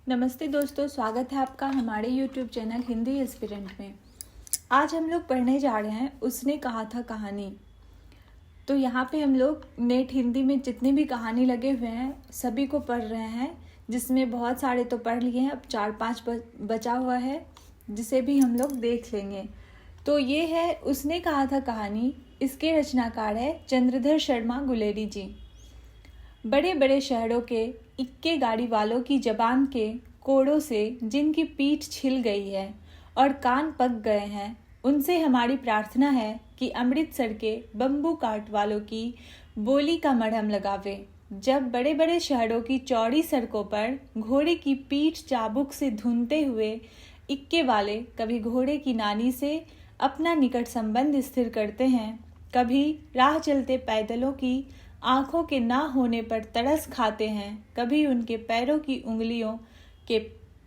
नमस्ते दोस्तों, स्वागत है आपका हमारे YouTube चैनल हिंदी एस्पिरेंट में। आज हम लोग पढ़ने जा रहे हैं उसने कहा था कहानी। तो यहाँ पे हम लोग नेट हिंदी में जितने भी कहानी लगे हुए हैं सभी को पढ़ रहे हैं, जिसमें बहुत सारे तो पढ़ लिए हैं, अब 4-5 बचा हुआ है जिसे भी हम लोग देख लेंगे। तो ये है उसने कहा था कहानी। इसके रचनाकार है चंद्रधर शर्मा गुलेरी जी। बड़े बड़े शहरों के इक्के गाड़ी वालों की जबान के कोड़ों से जिनकी पीठ छिल गई है और कान पक गए हैं, उनसे हमारी प्रार्थना है कि अमृतसर के बम्बू काट वालों की बोली का मरहम लगावे। जब बड़े बड़े शहरों की चौड़ी सड़कों पर घोड़े की पीठ चाबुक से धुनते हुए इक्के वाले कभी घोड़े की नानी से अपना निकट संबंध स्थिर करते हैं, कभी राह चलते पैदलों की आंखों के ना होने पर तरस खाते हैं, कभी उनके पैरों की उंगलियों के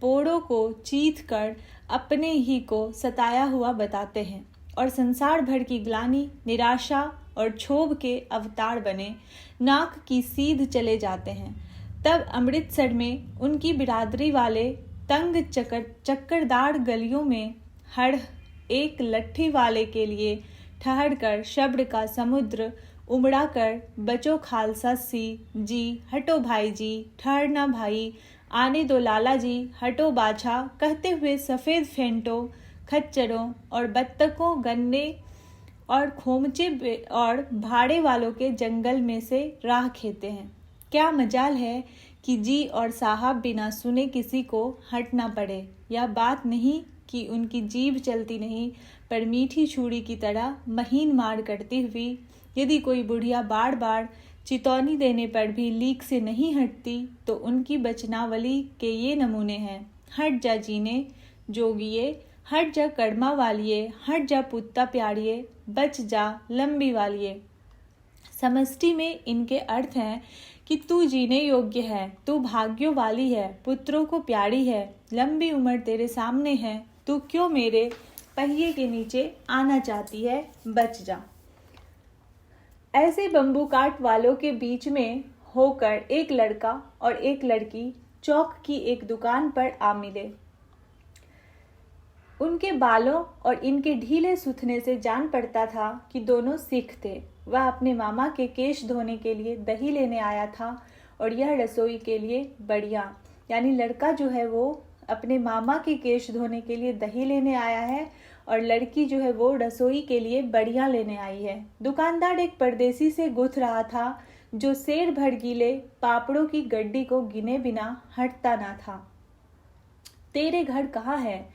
पोड़ों को चीथ कर अपने ही को सताया हुआ बताते हैं और संसार भर की ग्लानि, निराशा और क्षोभ के अवतार बने नाक की सीध चले जाते हैं। तब अमृतसर में उनकी बिरादरी वाले तंग चक्करदार गलियों में हर एक लट्ठी वाले के लिए ठहर कर शब्द का समुद्र उमड़ा कर बचो खालसा सी जी, हटो भाई जी, ठहरना भाई, आने दो लाला जी, हटो बाछा कहते हुए सफ़ेद फेंटों, खच्चरों और बत्तखों, गन्ने और खोमचे और भाड़े वालों के जंगल में से राह खेते हैं। क्या मजाल है कि जी और साहब बिना सुने किसी को हट ना पड़े। यह बात नहीं कि उनकी जीभ चलती नहीं, पर मीठी छुरी की तरह महीन मार करती हुई यदि कोई बुढ़िया बार बार चितौनी देने पर भी लीक से नहीं हटती, तो उनकी बचनावली के ये नमूने हैं। हट जा जीने जोगिए, हट जा कड़मा वालिए, हट जा पुत्ता प्यारिए, बच जा लंबी वालिए। समष्टि में इनके अर्थ हैं कि तू जीने योग्य है, तू भाग्यों वाली है, पुत्रों को प्यारी है, लंबी उम्र तेरे सामने है, तू क्यों मेरे पहिए के नीचे आना चाहती है, बच जा। ऐसे बम्बू काट वालों के बीच में होकर एक लड़का और एक लड़की चौक की एक दुकान पर आ मिले। उनके बालों और इनके ढीले सुथने से जान पड़ता था कि दोनों सिख थे। वह अपने मामा के केश धोने के लिए दही लेने आया था और यह रसोई के लिए बढ़िया, यानी लड़का जो है वो अपने मामा के केश धोने के लिए दही लेने आया है और लड़की जो है वो रसोई के लिए बढ़िया लेने आई है। दुकानदार एक परदेसी से गुथ रहा था जो शेर भर गीले पापड़ों की गड्डी को गिने बिना हटता ना था। तेरे घर कहाँ है?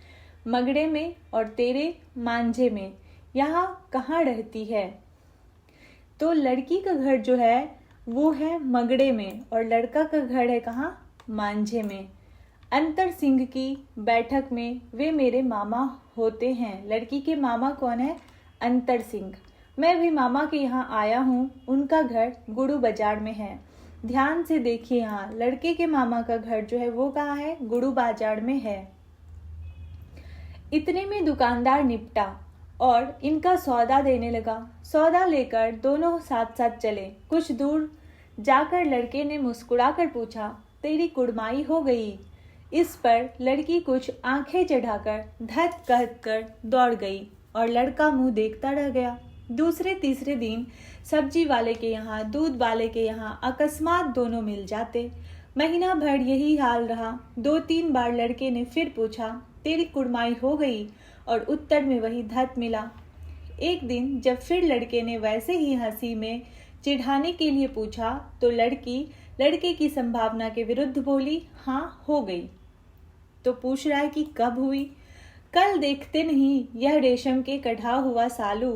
मगड़े में। और तेरे मांझे में। यहाँ कहाँ रहती है? तो लड़की का घर जो है वो है मगड़े में और लड़का का घर है कहाँ? मांझे में। अंतर सिंह की बैठक में वे मेरे मामा होते हैं। लड़की के मामा कौन है? अंतर सिंह। मैं भी मामा के यहाँ आया हूँ, उनका घर गुरु बाजार में है। ध्यान से देखिए, यहाँ लड़के के मामा का घर जो है वो कहाँ है? गुरु बाजार में है। इतने में दुकानदार निपटा और इनका सौदा देने लगा। सौदा लेकर दोनों साथ साथ चले। कुछ दूर जाकर लड़के ने मुस्कुराकर पूछा, तेरी कुड़माई हो गई? इस पर लड़की कुछ आंखें चढ़ाकर धत कहत कर दौड़ गई और लड़का मुंह देखता रह गया। दूसरे तीसरे दिन सब्जी वाले के यहाँ, दूध वाले के यहाँ अकस्मात दोनों मिल जाते। महीना भर यही हाल रहा। 2-3 बार लड़के ने फिर पूछा, तेरी कुड़माई हो गई? और उत्तर में वही धत मिला। एक दिन जब फिर लड़के ने वैसे ही हंसी में चिढ़ाने के लिए पूछा, तो लड़की लड़के की संभावना के विरुद्ध बोली, हाँ हो गई। तो पूछ रहा है कि कब हुई? कल देखते नहीं, यह रेशम के कढ़ा हुआ सालू।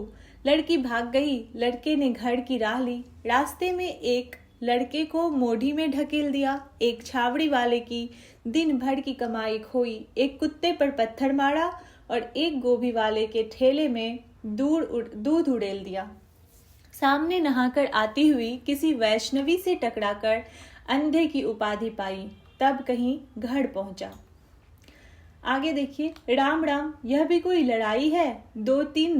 लड़की भाग गई। लड़के ने घर की राह ली। रास्ते में एक लड़के को मोढ़ी में ढकेल दिया, एक छावड़ी वाले की दिन भर की कमाई खोई, एक कुत्ते पर पत्थर मारा और एक गोभी वाले के ठेले में दूध उड़ेल दिया। सामने नहाकर आती हुई किसी वैष्णवी से टकराकर अंधे की उपाधि पाई। तब कहीं घर पहुंचा। आगे देखिए, राम राम, यह भी कोई लड़ाई है? 2-3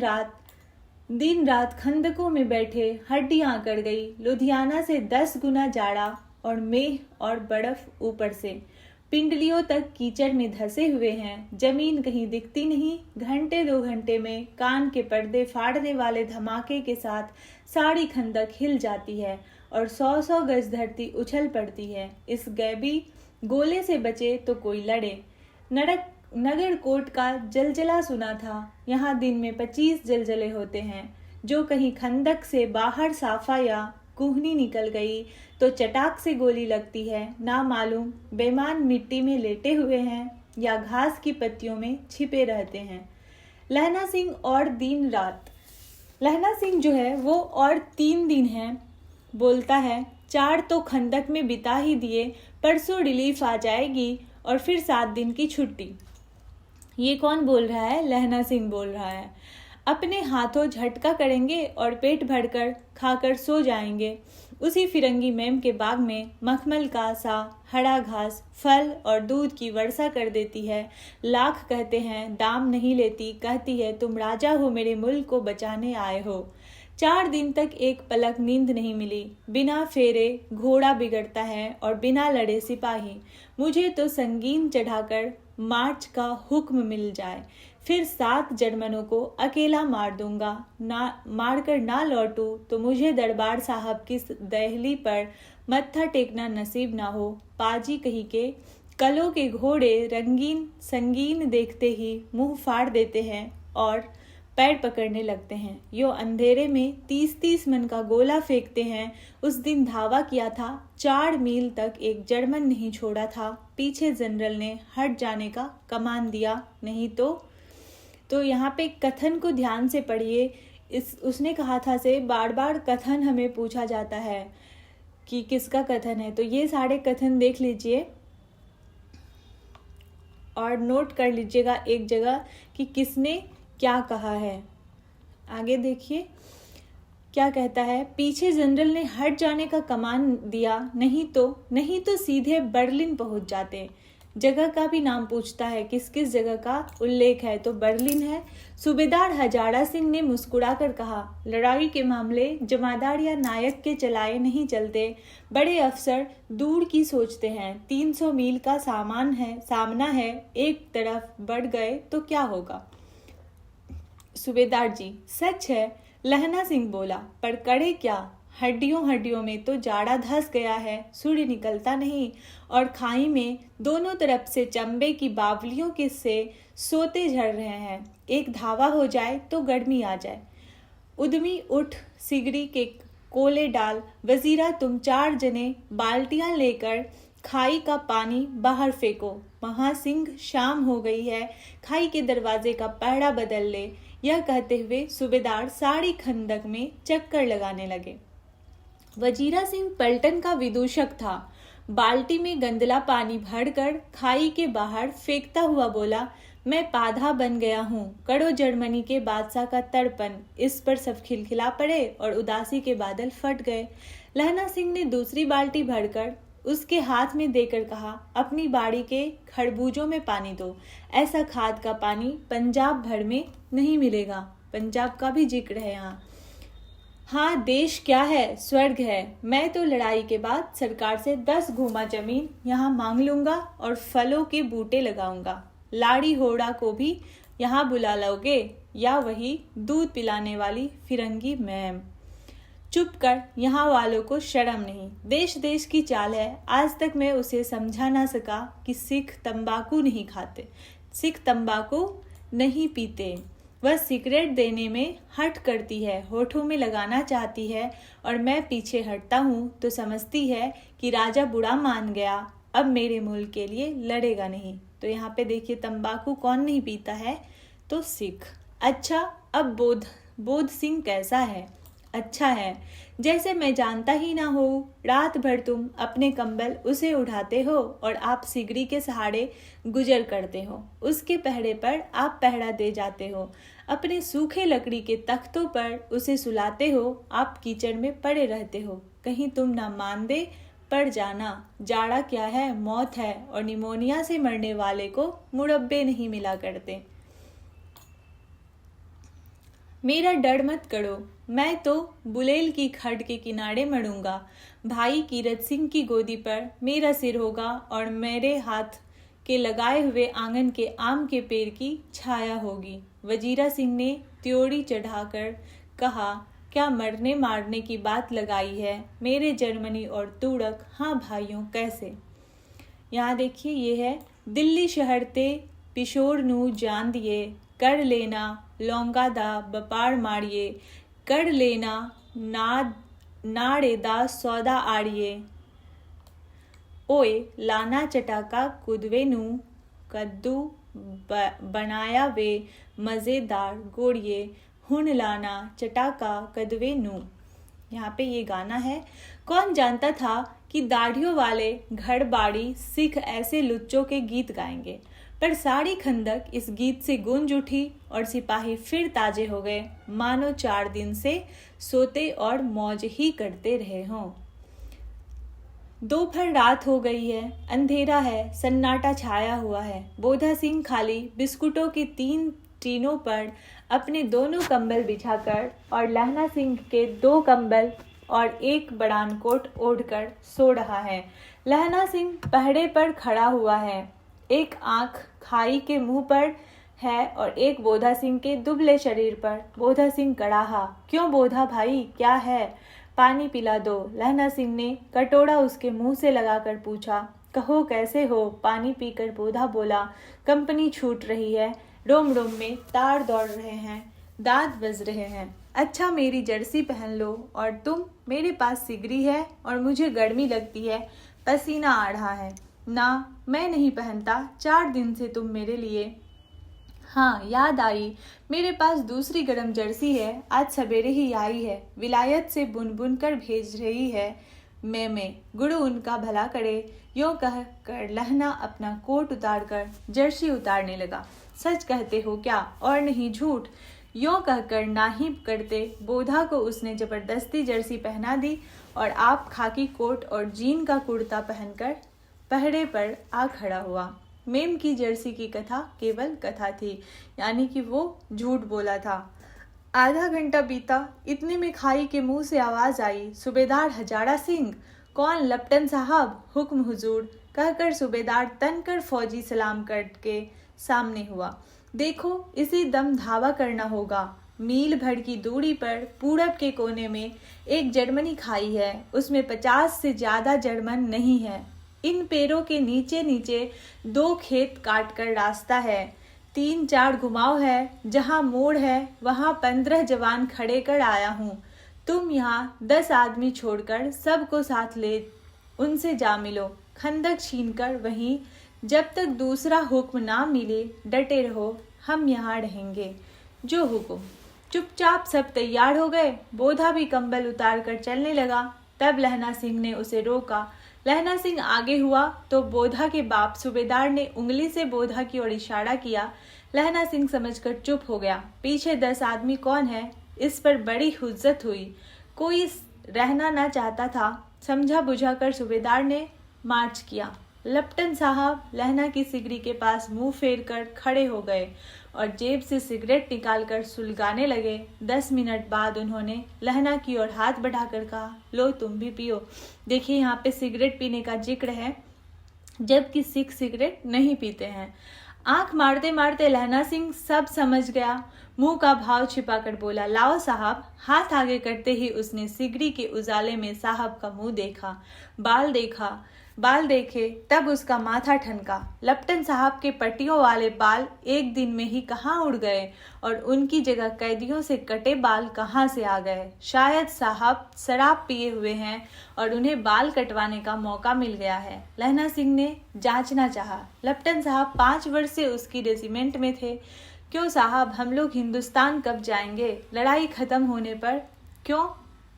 दिन रात खंदकों में बैठे हड्डियां अकड़ गई। लुधियाना से 10 गुना जाड़ा और मेह और बर्फ ऊपर से। पिंडलियों तक कीचड़ में धंसे हुए हैं, जमीन कहीं दिखती नहीं। घंटे 2 घंटे में कान के पर्दे फाड़ने वाले धमाके के साथ सारी खंदक हिल जाती है और 100-100 गज धरती उछल पड़ती है। इस गैबी गोले से बचे तो कोई लड़े। नगर कोट का जलजला सुना था। यहाँ दिन में 25 जलजले होते हैं। जो कहीं खंदक से बाहर साफा या कुहनी निकल गई तो चटाक से गोली लगती है। ना मालूम बेईमान मिट्टी में लेटे हुए हैं या घास की पत्तियों में छिपे रहते हैं। लहना सिंह और दिन रात, लहना सिंह जो है वो और 3 दिन है बोलता है। 4 तो खंदक में बिता ही दिए, परसों रिलीफ आ जाएगी और फिर 7 दिन की छुट्टी। ये कौन बोल रहा है? लहना सिंह बोल रहा है। अपने हाथों झटका करेंगे और पेट भरकर खाकर सो जाएंगे। उसी फिरंगी मैम के बाग में मखमल का सा हरा घास फल और दूध की वर्षा कर देती है। लाख कहते हैं दाम नहीं लेती, कहती है तुम राजा हो, मेरे मुल्क को बचाने आए हो। 4 दिन तक एक पलक नींद नहीं मिली। बिना फेरे घोड़ा बिगड़ता है और बिना लड़े सिपाही। मुझे तो संगीन चढ़ाकर मार्च का हुक्म मिल जाए, फिर 7 जर्मनों को अकेला मार दूंगा। मारकर ना लौटूं तो मुझे दरबार साहब की दहली पर मत्था टेकना नसीब ना हो। पाजी कही के कलों के घोड़े रंगीन संगीन देखते ही मुंह फाड़ देते हैं और पैर पकड़ने लगते हैं। यो अंधेरे में 30-30 मन का गोला फेंकते हैं। उस दिन धावा किया था, 4 मील तक एक जर्मन नहीं छोड़ा था। पीछे जनरल ने हट जाने का कमान दिया, नहीं तो यहाँ पे कथन को ध्यान से पढ़िए। उसने कहा था से बार बार कथन हमें पूछा जाता है कि किसका कथन है, तो ये सारे कथन देख लीजिए और नोट कर लीजिएगा एक जगह कि किसने क्या कहा है। आगे देखिए क्या कहता है। पीछे जनरल ने हट जाने का कमान दिया, नहीं तो सीधे बर्लिन पहुंच जाते। जगह का भी नाम पूछता है, किस किस जगह का उल्लेख है, तो बर्लिन है। सूबेदार हजारा सिंह ने मुस्कुराकर कहा, लड़ाई के मामले जमादार या नायक के चलाए नहीं चलते। बड़े अफसर दूर की सोचते हैं। 300 मील का सामना है, एक तरफ बढ़ गए तो क्या होगा। सूबेदार जी सच है, लहना सिंह बोला, पर करे क्या, हड्डियों में तो जाड़ा धस गया है, सूर्य निकलता नहीं और खाई में दोनों तरफ से चंबे की बावलियों के से सोते झड़ रहे हैं। एक धावा हो जाए तो गर्मी आ जाए। उद्यमी उठ, सिगड़ी के कोले डाल। वजीरा तुम 4 जने बाल्टियां लेकर खाई का पानी बाहर फेंको। महासिंह शाम हो गई है, खाई के दरवाजे का पहरा बदल ले। यह कहते हुए सूबेदार सारी खंदक में चक्कर लगाने लगे। वजीरा सिंह पलटन का विदूषक था। बाल्टी में गंदला पानी भरकर खाई के बाहर फेंकता हुआ बोला, मैं पाधा बन गया हूँ। कड़ो जर्मनी के बादशाह का तड़पन। इस पर सब खिलखिला पड़े और उदासी के बादल फट गए। लहना सिंह ने दूसरी बाल्टी भरकर उसके हाथ में देकर कहा, अपनी बाड़ी के खरबूजों में पानी दो। ऐसा खाद का पानी पंजाब भर में नहीं मिलेगा। पंजाब का भी जिक्र है यहाँ। हाँ, देश क्या है, स्वर्ग है। मैं तो लड़ाई के बाद सरकार से 10 घूमा जमीन यहाँ मांग लूंगा और फलों के बूटे लगाऊंगा। लाड़ी होड़ा को भी यहाँ बुला लोगे, या वही दूध पिलाने वाली फिरंगी मैम। चुप कर, यहाँ वालों को शर्म नहीं। देश देश की चाल है। आज तक मैं उसे समझा ना सका कि सिख तंबाकू नहीं खाते, सिख तंबाकू नहीं पीते। वह सिगरेट देने में हट करती है, होठों में लगाना चाहती है और मैं पीछे हटता हूँ तो समझती है कि राजा बुरा मान गया, अब मेरे मुल्क के लिए लड़ेगा नहीं। तो यहाँ पे देखिए तंबाकू कौन नहीं पीता है, तो सिख। अच्छा, अब बोध सिंह कैसा है? अच्छा है, जैसे मैं जानता ही ना हो। रात भर तुम अपने कंबल उसे उठाते हो और आप सिगड़ी के सहारे गुजर करते हो। उसके पहरे पर आप पहरा दे जाते हो। अपने सूखे लकड़ी के तख्तों पर उसे सुलाते हो। आप कीचड़ में पड़े रहते हो। कहीं तुम ना मान दे पड़ जाना। जाड़ा क्या है, मौत है, और निमोनिया से मरने वाले को मुरब्बे नहीं मिला करते। मेरा डर मत करो, मैं तो बुलेल की खड़ के किनारे मरूंगा। भाई कीरत सिंह की गोदी पर मेरा सिर होगा और मेरे हाथ के लगाए हुए आंगन के आम के पेड़ की छाया होगी। वजीरा सिंह ने त्योड़ी चढ़ाकर कहा, क्या मरने मारने की बात लगाई है मेरे जर्मनी और तुड़क। हाँ भाइयों, कैसे। यहाँ देखिए, ये है, दिल्ली शहर ते पिशोर नू जान दिए, कर लेना लौंगा दा बपार मारिए, कर लेना नाड़े दा सौदा आड़िए, ओए लाना चटाका कुदवे नू कद्दू बनाया वे मज़ेदार गोड़िए, हुन लाना चटाका कदवे नू। यहाँ पे ये गाना है। कौन जानता था कि दाढ़ियों वाले घर बाड़ी सिख ऐसे लुच्चों के गीत गाएंगे। पर सारी खंदक इस गीत से गूंज उठी और सिपाही फिर ताजे हो गए, मानो 4 दिन से सोते और मौज ही करते रहे हों। दोपहर रात हो गई है, अंधेरा है, सन्नाटा छाया हुआ है। बोधा सिंह खाली बिस्कुटों के 3 टीनों पर अपने दोनों कंबल बिछाकर और लहना सिंह के 2 कंबल और 1 बड़ान कोट ओढ़कर सो रहा है। लहना सिंह पहड़े पर खड़ा हुआ है, एक आंख खाई के मुंह पर है और एक बोधा सिंह के दुबले शरीर पर। बोधा सिंह कड़ाहा, क्यों बोधा भाई, क्या है? पानी पिला दो, लहना सिंह ने कटोरा उसके मुंह से लगाकर पूछा। कहो कैसे हो? पानी पीकर बोधा बोला, कंपनी छूट रही है, रोम रोम में तार दौड़ रहे हैं, दांत बज रहे हैं। अच्छा मेरी जर्सी पहन लो। और तुम? मेरे पास सिगरी है और मुझे गर्मी लगती है, पसीना आ रहा है। ना, मैं नहीं पहनता, 4 दिन से तुम मेरे लिए। हाँ याद आई, मेरे पास दूसरी गरम जर्सी है, आज सवेरे ही आई है, विलायत से बुन बुन कर भेज रही है मैं गुरु उनका भला करे। यों कह कर लहना अपना कोट उतार कर जर्सी उतारने लगा। सच कहते हो क्या और नहीं झूठ? यों कहकर ना ही करते बोधा को उसने जबरदस्ती जर्सी पहना दी और आप खाकी कोट और जीन का कुर्ता पहनकर पहरे पर आ खड़ा हुआ। मेम की जर्सी की कथा केवल कथा थी, यानी कि वो झूठ बोला था। आधा घंटा बीता, इतने में खाई के मुंह से आवाज आई, सूबेदार हजारा सिंह। कौन? लप्टन साहब, हुक्म हुजूर, कहकर सूबेदार तनकर फौजी सलाम करके सामने हुआ। देखो, इसी दम धावा करना होगा। मील भर की दूरी पर पूरब के कोने में एक जर्मनी खाई है, उसमें 50 से ज्यादा जर्मन नहीं है। इन पेड़ों के नीचे नीचे 2 खेत काट कर रास्ता है, 3-4 घुमाव है, जहाँ मोड़ है वहाँ 15 जवान खड़े कर आया हूँ। तुम यहाँ 10 आदमी छोड़कर सबको साथ ले उनसे जा मिलो, खंदक छीनकर वहीं, जब तक दूसरा हुक्म ना मिले डटे रहो, हम यहाँ रहेंगे। जो हुक्म। चुपचाप सब तैयार हो गए। बोधा भी कंबल उतार कर चलने लगा। तब लहना सिंह ने उसे रोका। लहना सिंह आगे हुआ तो बोधा के बाप सूबेदार ने उंगली से बोधा की ओर इशारा किया। लहना सिंह समझकर चुप हो गया। पीछे 10 आदमी कौन है, इस पर बड़ी हुज्जत हुई। कोई रहना न चाहता था। समझा बुझा कर सूबेदार ने मार्च किया। लप्टन साहब लहना की सिगरी के पास मुंह फेर कर खड़े हो गए और जेब से सिगरेट निकालकर सुलगाने लगे। 10 मिनट बाद उन्होंने लहना की ओर हाथ बढ़ाकर कहा, लो तुम भी पियो। देखिए, यहाँ पे सिगरेट पीने का जिक्र है, जबकि सिख सिगरेट नहीं पीते हैं। आंख मारते मारते लहना सिंह सब समझ गया। मुंह का भाव छिपाकर बोला, लाओ साहब। हाथ आगे करते ही उसने सिगरी के उजाले में साहब का मुंह देखा, बाल देखे, तब उसका माथा ठनका। लप्टन साहब के पट्टियों वाले बाल एक दिन में ही कहाँ उड़ गए और उनकी जगह कैदियों से कटे बाल कहाँ से आ गए। शायद साहब शराब पिए हुए हैं और उन्हें बाल कटवाने का मौका मिल गया है। लहना सिंह ने जांचना चाहा। लप्टन साहब 5 वर्ष से उसकी रेजिमेंट में थे। क्यों साहब, हम लोग हिंदुस्तान कब जाएंगे? लड़ाई खत्म होने पर। क्यों?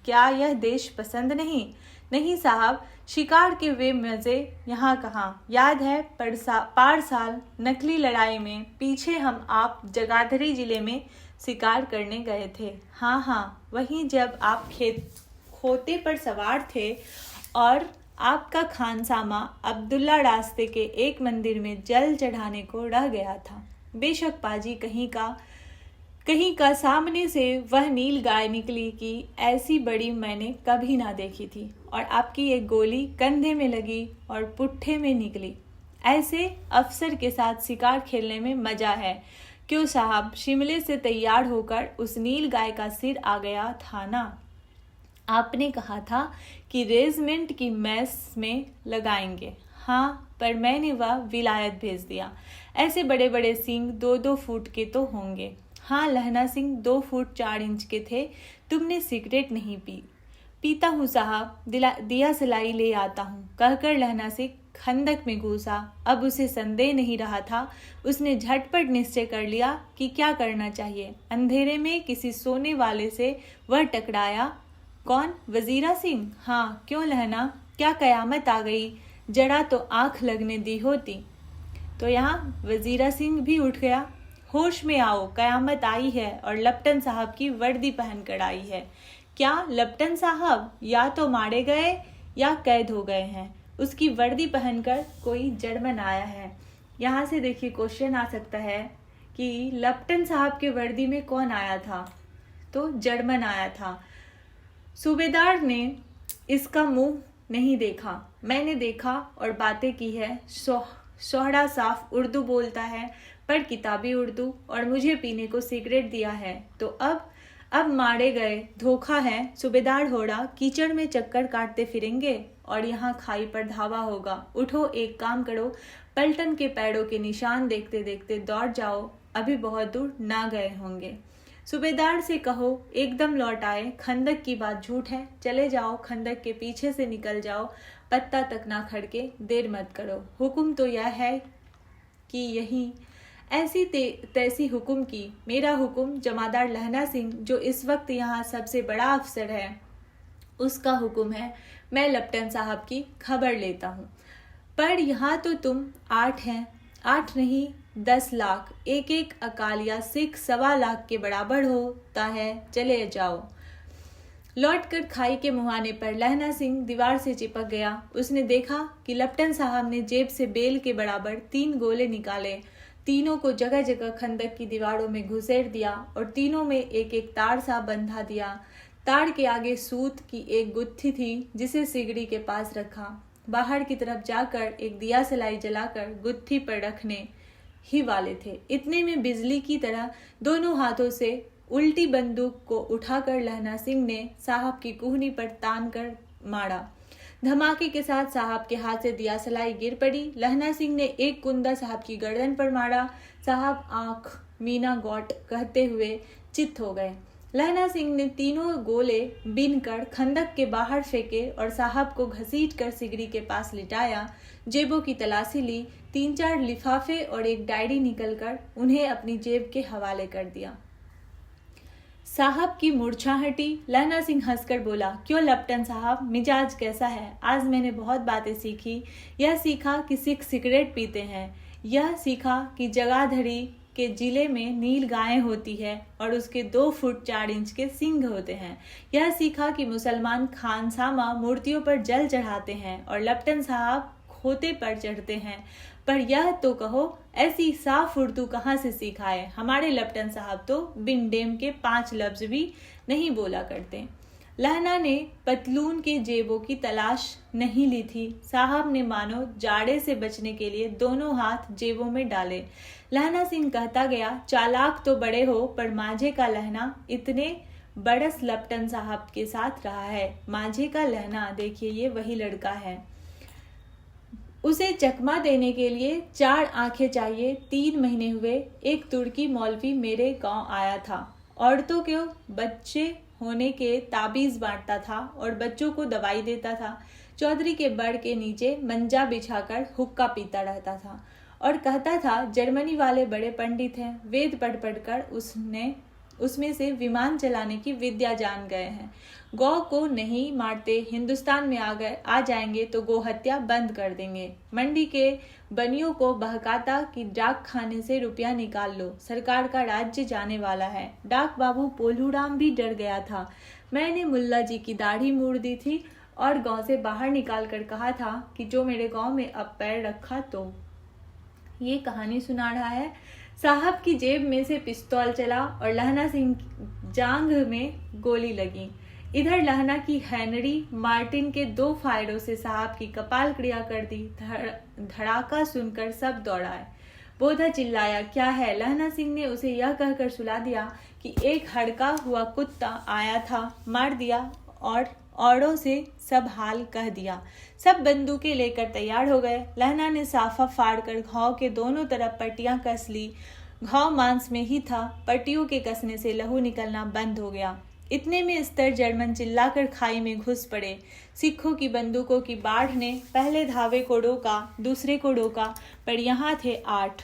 क्या यह देश पसंद नहीं? नहीं साहब, शिकार के वे मजे यहाँ कहाँ। याद है पार साल नकली लड़ाई में पीछे हम आप जगाधरी जिले में शिकार करने गए थे। हाँ, वहीं जब आप खोते पर सवार थे और आपका खानसामा अब्दुल्ला रास्ते के एक मंदिर में जल चढ़ाने को रह गया था। बेशक पाजी कहीं का सामने से वह नील गाय निकली कि ऐसी बड़ी मैंने कभी ना देखी थी, और आपकी एक गोली कंधे में लगी और पुट्ठे में निकली। ऐसे अफसर के साथ शिकार खेलने में मजा है। क्यों साहब, शिमले से तैयार होकर उस नील गाय का सिर आ गया था ना। आपने कहा था कि रेजिमेंट की मैस में लगाएंगे। हाँ, पर मैंने वह विलायत भेज दिया। ऐसे बड़े बड़े सींग 2-2 फुट के तो होंगे। हाँ, लहना सिंह 2 फुट 4 इंच के थे। तुमने सिगरेट नहीं पी। पीता हूँ साहब, दिया सलाई ले आता हूँ, कहकर लहना सिंह खंदक में घुसा। अब उसे संदेह नहीं रहा था। उसने झटपट निश्चय कर लिया कि क्या करना चाहिए। अंधेरे में किसी सोने वाले से वह टकराया। कौन? वजीरा सिंह? हाँ। क्यों लहना, क्या कयामत आ गई? जरा तो आंख लगने दी होती। तो यहाँ वजीरा सिंह भी उठ गया। होश में आओ, कयामत आई है और लप्टन साहब की वर्दी पहन कर आई है। क्या लप्टन साहब या तो मारे गए या कैद हो गए हैं। उसकी वर्दी पहनकर कोई जर्मन आया है। यहाँ से देखिए क्वेश्चन आ सकता है कि लप्टन साहब के वर्दी में कौन आया था। तो जर्मन आया था। सूबेदार ने इसका मुंह नहीं देखा, मैंने देखा और बातें की है। सोहरा साफ उर्दू बोलता है, पर किताबी उर्दू, और मुझे पीने को सिगरेट दिया है। तो अब मारे गए, धोखा है। सूबेदार होड़ा कीचड़ में चक्कर काटते फिरेंगे और यहाँ खाई पर धावा होगा। उठो, एक काम करो, पलटन के पैरों के निशान देखते देखते दौड़ जाओ, अभी बहुत दूर ना गए होंगे। सूबेदार से कहो एकदम लौट आए। खंदक की बात झूठ है, चले जाओ, खंदक के पीछे से निकल जाओ, पत्ता तक ना खड़के, देर मत करो। हुक्म तो यह है कि यही ऐसी तैसी हुक्म की। मेरा हुक्म जमादार लहना सिंह, जो इस वक्त यहाँ सबसे बड़ा अफसर है, उसका हुक्म है। मैं लप्टन साहब की खबर लेता हूँ। पर यहाँ तो तुम 8 हैं, 8 नहीं 10 लाख, एक एक अकालिया सिख 1.25 लाख के बराबर होता है। चले जाओ। लौटकर खाई के मुहाने पर लहना सिंह दीवार से चिपक गया। उसने देखा कि लप्टन साहब ने जेब से बेल के बराबर 3 गोले निकाले। तीनों को जगह जगह खंदक की दीवारों में घुसेड़ दिया और तीनों में एक एक तार सा बंधा दिया। तार के आगे सूत की एक गुत्थी थी, जिसे सिगड़ी के पास रखा। बाहर की तरफ जाकर एक दिया सलाई जलाकर गुत्थी पर रखने ही वाले थे। इतने में बिजली की तरह दोनों हाथों से उल्टी बंदूक को उठाकर लहना सिंह ने साहब की कुहनी पर तान कर मारा। धमाके के साथ साहब के हाथ से दिया सलाई गिर पड़ी। लहना सिंह ने एक कुंदा साहब की गर्दन पर मारा। साहब आंख मीना गॉट कहते हुए चित्त हो गए। लहना सिंह ने तीनों गोले बीन कर खंदक के बाहर फेंके और साहब को घसीट कर सिगड़ी के पास लिटाया। जेबों की तलाशी ली। 3-4 लिफाफे और एक डायरी निकलकर उन्हें अपनी जेब के हवाले कर दिया। साहब की मूर्छा हटी। लहना सिंह हंसकर बोला, क्यों लप्टन साहब, मिजाज कैसा है? आज मैंने बहुत बातें सीखी। यह सीखा कि सिख सिगरेट पीते हैं। यह सीखा कि जगाधरी के जिले में नील गायें होती है और उसके 2 फुट 4 इंच के सींग होते हैं। यह सीखा कि मुसलमान खानसामा मूर्तियों पर जल चढ़ाते हैं और लप्टन साहब खोते पर चढ़ते हैं। पर यह तो कहो, ऐसी साफ उर्दू कहाँ से सिखाए? हमारे लप्टन साहब तो बिन डेम के 5 लफ्ज भी नहीं बोला करते। लहना ने पतलून के जेबों की तलाश नहीं ली थी। साहब ने मानो जाड़े से बचने के लिए दोनों हाथ जेबों में डाले। लहना सिंह कहता गया, चालाक तो बड़े हो, पर माझे का लहना इतने बरस लप्टन साहब के साथ रहा है। माझे का लहना, देखिए ये वही लड़का है। उसे चकमा देने के लिए 4 आंखें चाहिए। 3 महीने हुए। एक तुर्की मौलवी मेरे गांव आया था। औरतों के बच्चे होने के ताबीज बांटता था और बच्चों को दवाई देता था। चौधरी के बड़ के नीचे मंजा बिछाकर हुक्का पीता रहता था और कहता था, जर्मनी वाले बड़े पंडित हैं, वेद पढ़ पढ़कर उसमें से विमान चलाने की विद्या जान गए हैं। गौ को नहीं मारते, हिंदुस्तान में आ जाएंगे तो गौ हत्या बंद कर देंगे। मंडी के बनियों को बहकाता कि डाक खाने से रुपया निकाल लो, सरकार का राज्य जाने वाला है। डाक बाबू पोलूराम भी डर गया था। मैंने मुल्ला जी की दाढ़ी मूड़ दी थी और गांव से बाहर निकाल कर कहा था कि जो मेरे गांव में अब पैर रखा तो ये कहानी सुना रहा है। साहब की जेब में से पिस्तौल चला और लहना सिंह जांघ में गोली लगी। इधर लहना की हेनरी मार्टिन के 2 फायरों से साहब की कपाल क्रिया कर दी। धड़ाका सुनकर सब दौड़ाए। बोधा चिल्लाया, क्या है? लहना सिंह ने उसे यह कहकर सुला दिया कि एक हड़का हुआ कुत्ता आया था, मार दिया और औरों से सब हाल कह दिया। सब बंदूकें लेकर तैयार हो गए। लहना ने साफा फाड़कर घाव के दोनों तरफ पट्टियां कस ली। घाव मांस में ही था। पट्टियों के कसने से लहू निकलना बंद हो गया। इतने में स्तर जर्मन चिल्लाकर खाई में घुस पड़े। सिखों की बंदूकों की बाढ़ ने पहले धावे को रोका, दूसरे को रोका, पर यहाँ थे 8।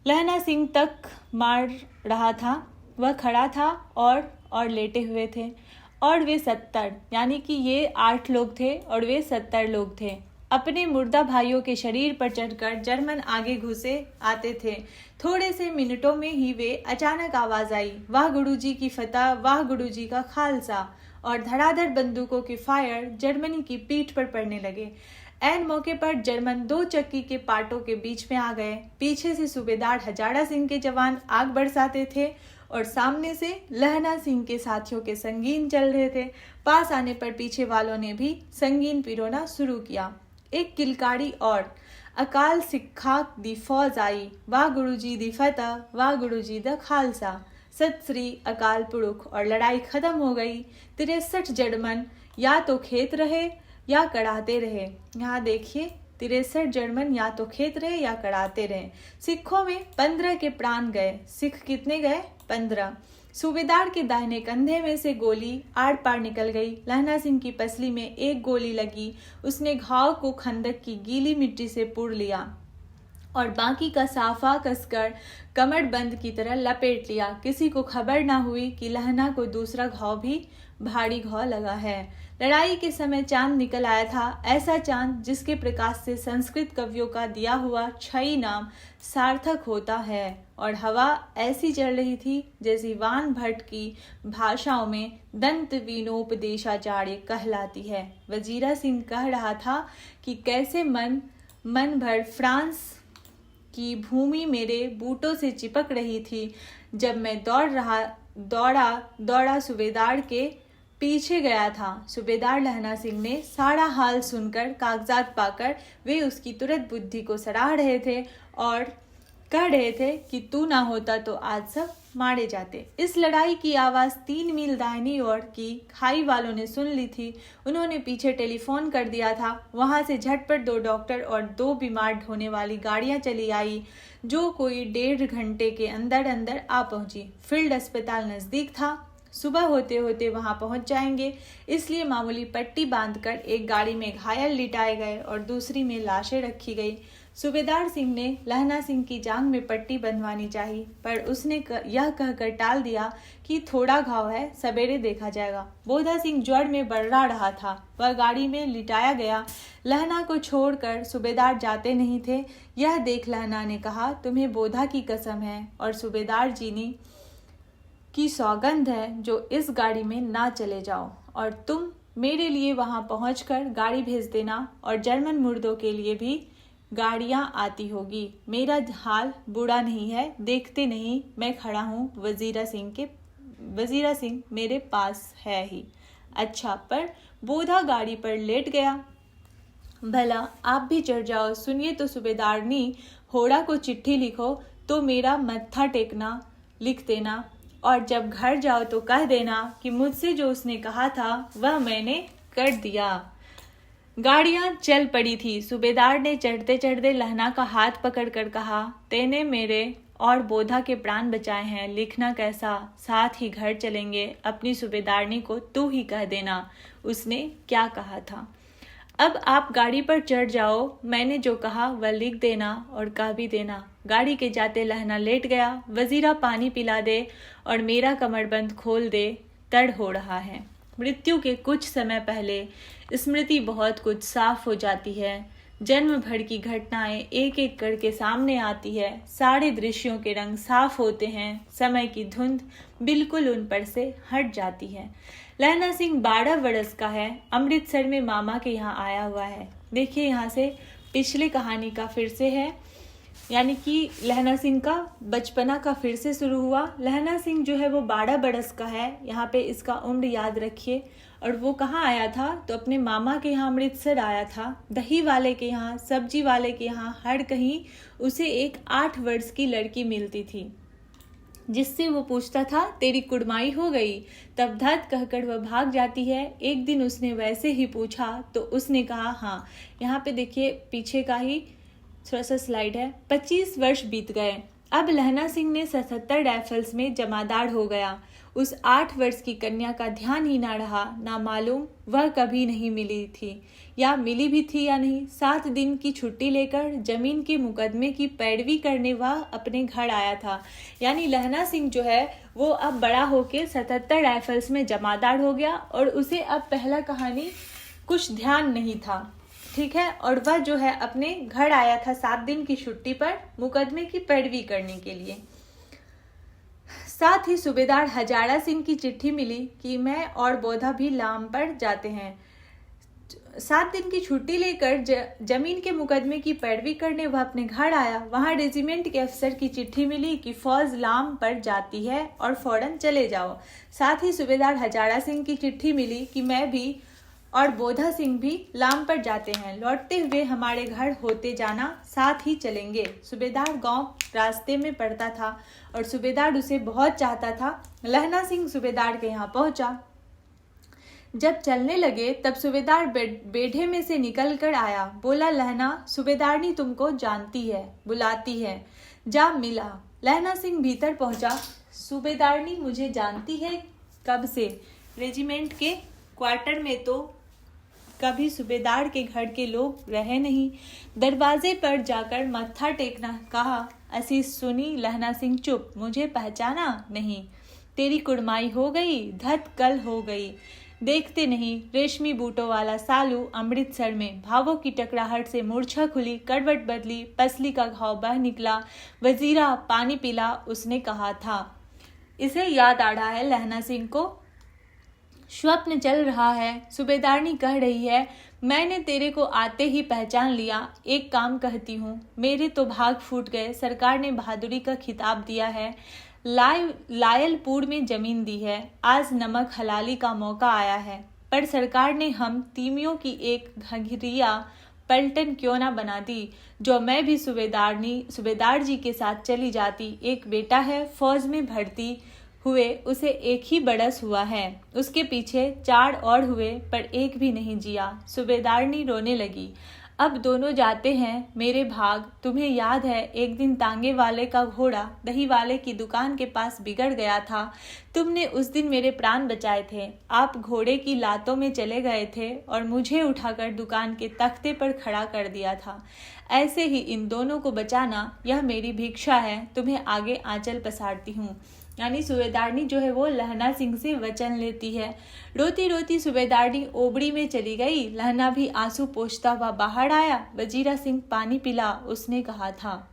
लहना सिंह तक मार रहा था। वह खड़ा था और लेटे हुए थे, और वे 70, यानी कि ये 8 लोग थे और वे 70 लोग थे। अपने मुर्दा भाइयों के शरीर पर चढ़कर जर्मन आगे घुसे आते थे। थोड़े से मिनटों में ही वे अचानक आवाज आई, वाह गुरुजी की फतह, वाह गुरुजी का खालसा, और धड़ाधड़ बंदूकों के फायर जर्मनी की पीठ पर पड़ने लगे। ऐन मौके पर जर्मन 2 चक्की के पाटों के बीच में आ गए। पीछे से सूबेदार हजारा सिंह के जवान आग बरसाते थे और सामने से लहना सिंह के साथियों के संगीन चल रहे थे। पास आने पर पीछे वालों ने भी संगीन पिरोना शुरू किया। एक किलकारी और अकाल सिक्खा दी फौज आई, वाह गुरुजी दी फतह, वाह गुरुजी द खालसा, सत श्री अकाल पुरुष, और लड़ाई खत्म हो गई। 63 जर्मन या तो खेत रहे या कड़ाते रहे। यहाँ देखिए, 63 जर्मन या तो खेत रहे या कड़ाते रहे। सिखों में 15 के प्राण गए। सिख कितने गए? 15। सूबेदार के दाहिने कंधे में से गोली आर पार निकल गई। लहना सिंह की पसली में एक गोली लगी। उसने घाव को खंदक की गीली मिट्टी से पुर लिया और बाकी का साफा कसकर कमर बंद की तरह लपेट लिया। किसी को खबर ना हुई कि लहना को दूसरा घाव भी भारी घाव लगा है। लड़ाई के समय चांद निकल आया था, ऐसा चांद जिसके प्रकाश से संस्कृत कवियों का दिया हुआ छई नाम सार्थक होता है, और हवा ऐसी चल रही थी जैसी वान भट्ट की भाषाओं में दंत वीणोपदेशाचार्य कहलाती है। वजीरा सिंह कह रहा था कि कैसे मन भर फ्रांस की भूमि मेरे बूटों से चिपक रही थी जब मैं दौड़ा सूबेदार के पीछे गया था। सूबेदार लहना सिंह ने सारा हाल सुनकर कागजात पाकर वे उसकी तुरंत बुद्धि को सराह रहे थे और कह रहे थे कि तू ना होता तो आज सब मारे जाते। इस लड़ाई की आवाज 3 मील दाहिनी ओर की खाई वालों ने सुन ली थी। उन्होंने पीछे टेलीफोन कर दिया था। वहां से झटपट 2 डॉक्टर और 2 बीमार ढोने वाली गाड़ियां चली आई, जो कोई 1.5 घंटे के अंदर आ पहुंची। फील्ड अस्पताल नजदीक था। सुबह होते होते वहां पहुंच जाएंगे, इसलिए मामूली पट्टी बांधकर एक गाड़ी में घायल लिटाए गए और दूसरी में लाशें रखी गई। सूबेदार सिंह ने लहना सिंह की जांघ में पट्टी बंधवानी चाहिए, पर उसने यह कहकर टाल दिया कि थोड़ा घाव है, सवेरे देखा जाएगा। बोधा सिंह ज्वर में बर्रा रहा था। वह गाड़ी में लिटाया गया। लहना को छोड़कर सूबेदार जाते नहीं थे। यह देख लहना ने कहा, तुम्हें बोधा की कसम है और सूबेदार जीनी की सौगंध है जो इस गाड़ी में ना चले जाओ, और तुम मेरे लिए वहां पहुंचकर गाड़ी भेज देना, और जर्मन मुर्दों के लिए भी गाड़ियां आती होगी। मेरा हाल बुरा नहीं है, देखते नहीं मैं खड़ा हूँ। वजीरा सिंह मेरे पास है ही। अच्छा, पर बोधा गाड़ी पर लेट गया। भला आप भी चढ़ जाओ। सुनिए तो सूबेदारनी, होड़ा को चिट्ठी लिखो तो मेरा मत्था टेकना लिख देना, और जब घर जाओ तो कह देना कि मुझसे जो उसने कहा था वह मैंने कर दिया। गाड़ियां चल पड़ी थी। सूबेदार ने चढ़ते चढ़ते लहना का हाथ पकड़कर कहा, तेने मेरे और बोधा के प्राण बचाए हैं, लिखना कैसा, साथ ही घर चलेंगे। अपनी सूबेदारनी को तू ही कह देना उसने क्या कहा था। अब आप गाड़ी पर चढ़ जाओ, मैंने जो कहा वह लिख देना और कह भी देना। गाड़ी के जाते लहना लेट गया। वजीरा पानी पिला दे और मेरा कमरबंद खोल दे, तड़ हो रहा है। मृत्यु के कुछ समय पहले स्मृति बहुत कुछ साफ हो जाती है। जन्म भर की घटनाएं एक एक करके सामने आती है। सारे दृश्यों के रंग साफ होते हैं। समय की धुंध बिल्कुल उन पर से हट जाती है। लहना सिंह 12 वर्ष का है। अमृतसर में मामा के यहाँ आया हुआ है। देखिए, यहाँ से पिछले कहानी का फिर से है। यानी कि लहना सिंह का बचपना का फिर से शुरू हुआ। लहना सिंह जो है वो 12 बरस का है, यहाँ पे इसका उम्र याद रखिए। और वो कहाँ आया था, तो अपने मामा के यहाँ अमृतसर आया था, दही वाले के यहाँ, सब्जी वाले के यहाँ, हर कहीं उसे एक 8 वर्ष की लड़की मिलती थी, जिससे वो पूछता था तेरी कुड़माई हो गई। तब धत कहकर वह भाग जाती है। एक दिन उसने वैसे ही पूछा तो उसने कहा हाँ। यहाँ पे देखिए पीछे का ही थोड़ा सा स्लाइड है। 25 वर्ष बीत गए। अब लहना सिंह ने 77 राइफल्स में जमादार हो गया। उस 8 वर्ष की कन्या का ध्यान ही ना रहा, ना मालूम वह कभी नहीं मिली थी या मिली भी थी या नहीं। 7 दिन की छुट्टी लेकर जमीन के मुकदमे की पैरवी करने वह अपने घर आया था। यानी लहना सिंह जो है वो अब बड़ा होकर 77 राइफल्स में जमादार हो गया और उसे अब पहला कहानी कुछ ध्यान नहीं था, ठीक है। और वह जो है अपने घर आया था 7 दिन की छुट्टी पर मुकदमे की पैरवी करने के लिए। साथ ही सूबेदार हजारा सिंह की चिट्ठी मिली कि मैं और बोधा भी लाम पर जाते हैं। 7 दिन की छुट्टी लेकर जमीन के मुकदमे की पैरवी करने वह अपने घर आया। वहां रेजिमेंट के अफसर की चिट्ठी मिली कि फौज लाम पर जाती है और फौरन चले जाओ। साथ ही सूबेदार हजारा सिंह की चिट्ठी मिली कि मैं भी और बोधा सिंह भी लाम पर जाते हैं, लौटते हुए हमारे घर होते जाना, साथ ही चलेंगे। सूबेदार गांव रास्ते में पड़ता था और सूबेदार उसे बहुत चाहता था। लहना सिंह सूबेदार के यहाँ पहुंचा। जब चलने लगे तब सूबेदार बेढ़े में से निकल कर आया। बोला लहना, सूबेदारनी तुमको जानती है, बुलाती है, जा मिला। लहना सिंह भीतर पहुंचा। सूबेदारनी मुझे जानती है, कब से? रेजिमेंट के क्वार्टर में तो कभी सूबेदार के घर के लोग रहे नहीं। दरवाजे पर जाकर मत्था टेकना कहा। असी सुनी। लहना सिंह चुप। मुझे पहचाना नहीं? तेरी कुड़माई हो गई, धत कल हो गई। देखते नहीं, रेशमी बूटों वाला सालू अमृतसर में। भावों की टकराहट से मूर्छा खुली, करवट बदली, पसली का घाव बह निकला। वजीरा पानी पिला, उसने कहा था। इसे याद आ रहा है लहना सिंह को। स्वप्न चल रहा है। सूबेदारनी कह रही है, मैंने तेरे को आते ही पहचान लिया। एक काम कहती हूँ, मेरे तो भाग फूट गए। सरकार ने बहादुरी का खिताब दिया है, लायलपुर में जमीन दी है। आज नमक हलाली का मौका आया है, पर सरकार ने हम तीमियों की एक घघरिया पलटन क्यों ना बना दी, जो मैं भी सूबेदार जी के साथ चली जाती। एक बेटा है, फौज में भर्ती हुए उसे 1 ही बरस हुआ है। उसके पीछे 4 और हुए, पर एक भी नहीं जिया। सूबेदारनी रोने लगी। अब दोनों जाते हैं मेरे भाग। तुम्हें याद है एक दिन तांगे वाले का घोड़ा दही वाले की दुकान के पास बिगड़ गया था। तुमने उस दिन मेरे प्राण बचाए थे। आप घोड़े की लातों में चले गए थे और मुझे उठाकर दुकान के तख्ते पर खड़ा कर दिया था। ऐसे ही इन दोनों को बचाना, यह मेरी भिक्षा है। तुम्हें आगे आंचल पसारती हूँ। यानी सूबेदारनी जो है वो लहना सिंह से वचन लेती है। रोती रोती सूबेदारनी ओबड़ी में चली गई। लहना भी आंसू पोंछता हुआ बाहर आया। वजीरा सिंह पानी पिला, उसने कहा था।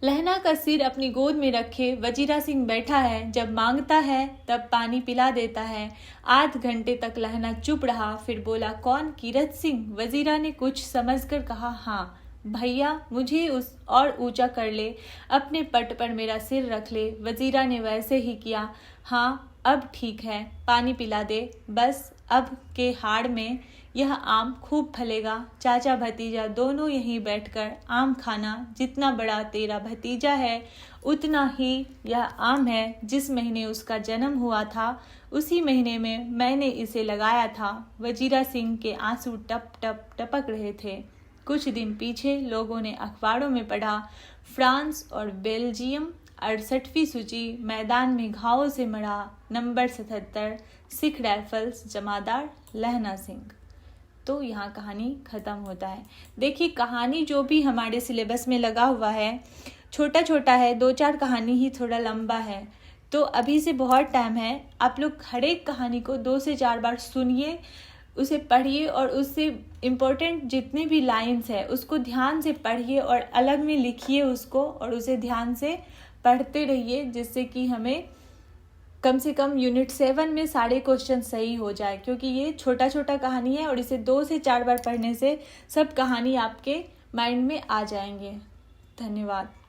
लहना का सिर अपनी गोद में रखे वजीरा सिंह बैठा है। जब मांगता है तब पानी पिला देता है। आध घंटे तक लहना चुप रहा, फिर बोला, कौन? कीरत सिंह? वजीरा ने कुछ समझकर कहा, हाँ भैया, मुझे उस और ऊंचा कर ले, अपने पट पर मेरा सिर रख ले। वजीरा ने वैसे ही किया। हाँ अब ठीक है, पानी पिला दे। बस अब के हाड़ में यह आम खूब फलेगा। चाचा भतीजा दोनों यहीं बैठकर आम खाना। जितना बड़ा तेरा भतीजा है उतना ही यह आम है। जिस महीने उसका जन्म हुआ था उसी महीने में मैंने इसे लगाया था। वजीरा सिंह के आंसू टप टप टपक रहे थे। कुछ दिन पीछे लोगों ने अखबारों में पढ़ा, फ्रांस और बेल्जियम 68वीं सूची, मैदान में घावों से मरा, नंबर 77, सिख राइफल्स, जमादार लहना सिंह। तो यहाँ कहानी खत्म होता है। देखिए कहानी जो भी हमारे सिलेबस में लगा हुआ है छोटा छोटा है, 2-4 कहानी ही थोड़ा लंबा है। तो अभी से बहुत टाइम है। आप लोग हर एक कहानी को 2 से 4 बार सुनिए, उसे पढ़िए और उससे इम्पोर्टेंट जितने भी लाइंस है उसको ध्यान से पढ़िए और अलग में लिखिए उसको और उसे ध्यान से पढ़ते रहिए, जिससे कि हमें कम से कम यूनिट 7 में सारे क्वेश्चन सही हो जाए। क्योंकि ये छोटा छोटा कहानी है और इसे 2 से 4 बार पढ़ने से सब कहानी आपके माइंड में आ जाएंगे। धन्यवाद।